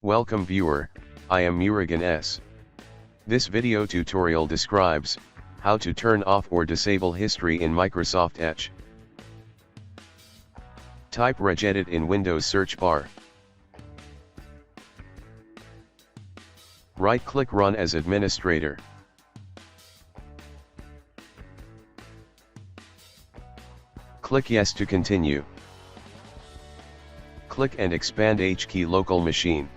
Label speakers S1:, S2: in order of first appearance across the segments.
S1: Welcome viewer, I am Murugan S. This video tutorial describes how to turn off or disable history in Microsoft Edge. Type regedit in Windows search bar. Right-click Run as administrator. Click Yes to continue. Click and expand H-key local machine.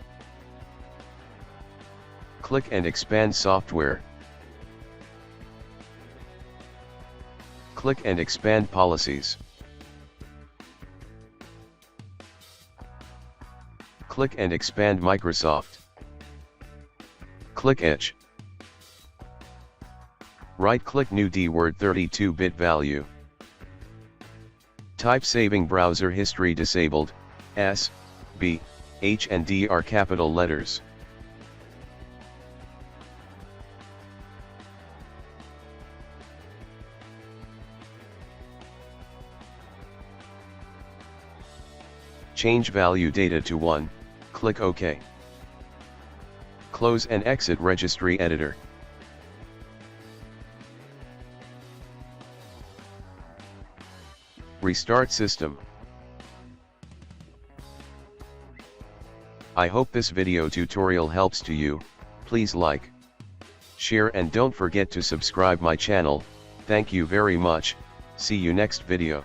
S1: Click and expand software. Click and expand policies. Click and expand Microsoft. Click Edge. Right-click New D-Word 32-bit value. Type Saving Browser History Disabled. S, B, H and D are capital letters. Change value data to 1, click OK. Close and exit Registry Editor. Restart system. I hope this video tutorial helps to you. Please like, share and don't forget to subscribe my channel. Thank you very much. See you next video.